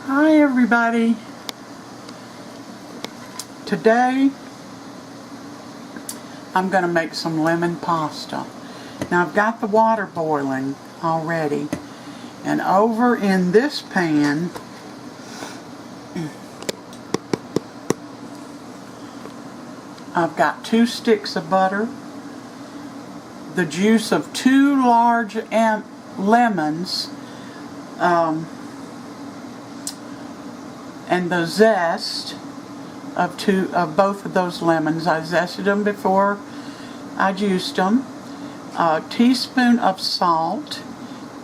Hi everybody. Today I'm going to make some lemon pasta. Now I've got the water boiling already, and over in this pan I've got 2 sticks of butter, the juice of 2 large lemons, and the zest of both of those lemons. I zested them before I juiced them. A teaspoon of salt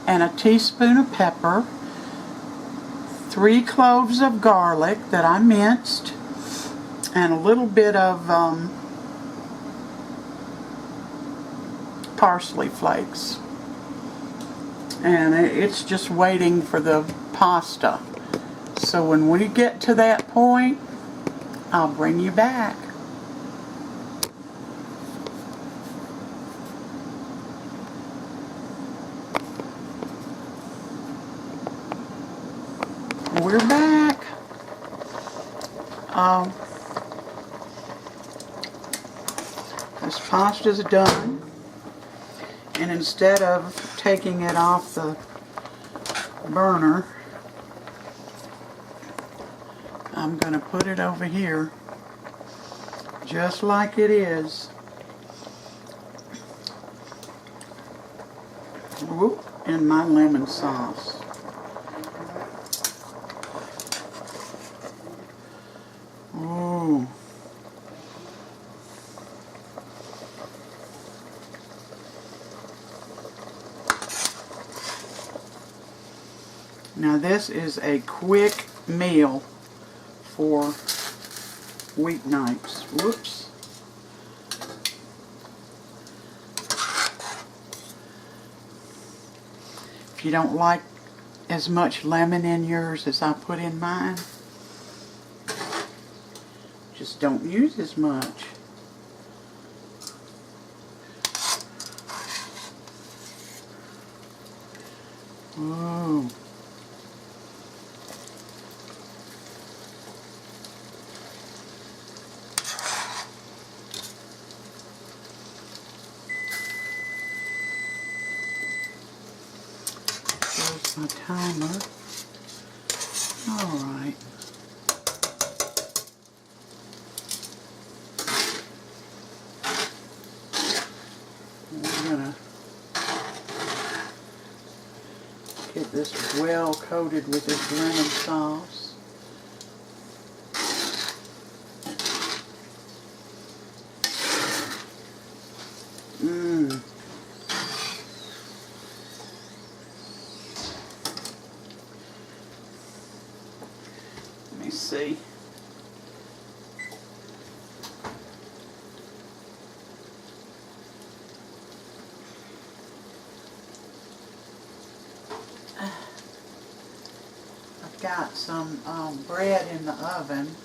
and a teaspoon of pepper, 3 cloves of garlic that I minced, and a little bit of Parsley Flakes. And it's just waiting for the pasta. So when we get to that point, I'll bring you back. We're back. This pasta's done, and instead of taking it off the burner, I'm going to put it over here just like it is. Whoop, and my lemon sauce. Ooh. Now this is a quick meal for weeknights. Whoops. If you don't like as much lemon in yours as I put in mine, just don't use as much. Ooh. There's my timer. All right. We're gonna get this well coated with this lemon sauce. Let me see. I've got some bread in the oven.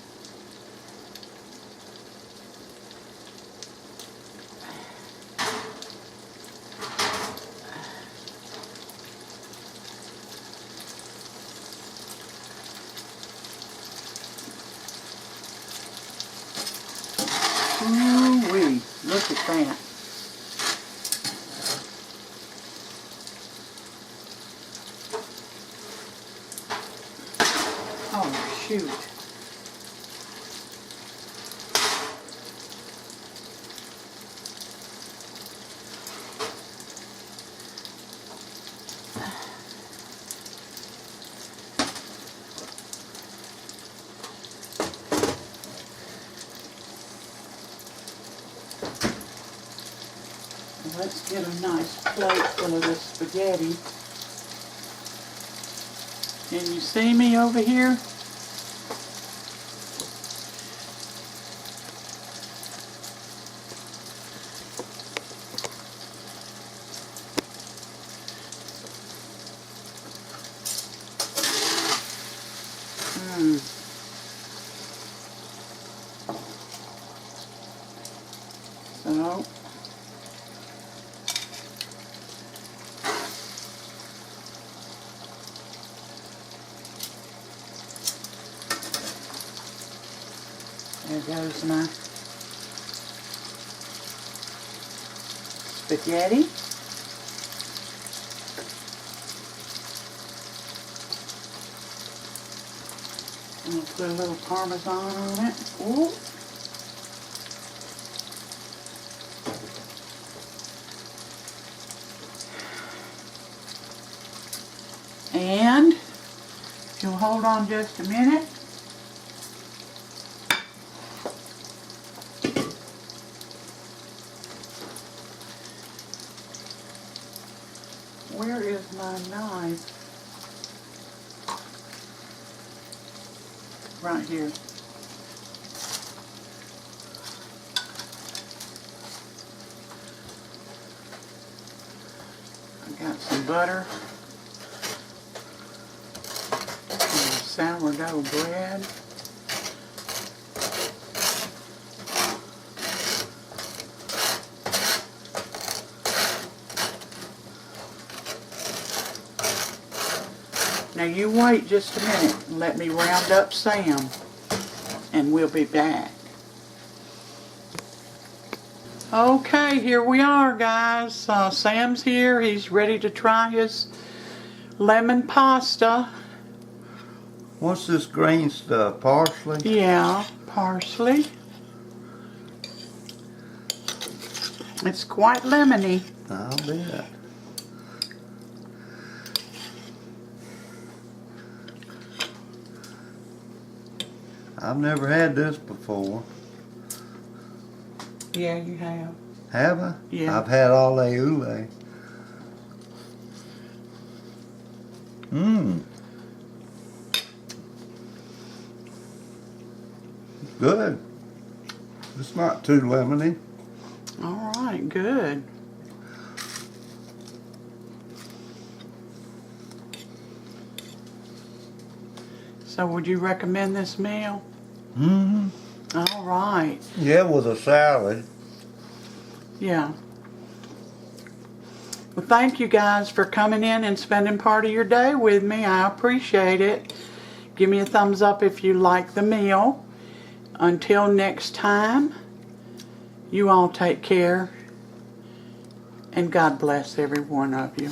Ooh-wee, look at that. Oh, shoot. Let's get a nice plate full of this spaghetti. Can you see me over here? So There goes my spaghetti. I'm going to put a little Parmesan on it. Ooh. And if you'll hold on just a minute. Where is my knife? Right here. I got some butter. Sourdough bread. Now you wait just a minute and let me round up Sam and we'll be back. Okay, here we are, guys. Sam's here. He's ready to try his lemon pasta. What's this green stuff? Parsley? Yeah, parsley. It's quite lemony. I'll bet. I've never had this before. Yeah, you have. Have I? Yeah. I've had ole oule. Mmm. Good. It's not too lemony. All right, good. So would you recommend this meal? Mm-hmm. All right. Yeah, with a salad. Yeah. Well, thank you guys for coming in and spending part of your day with me. I appreciate it. Give me a thumbs up if you like the meal. Until next time, you all take care, and God bless every one of you.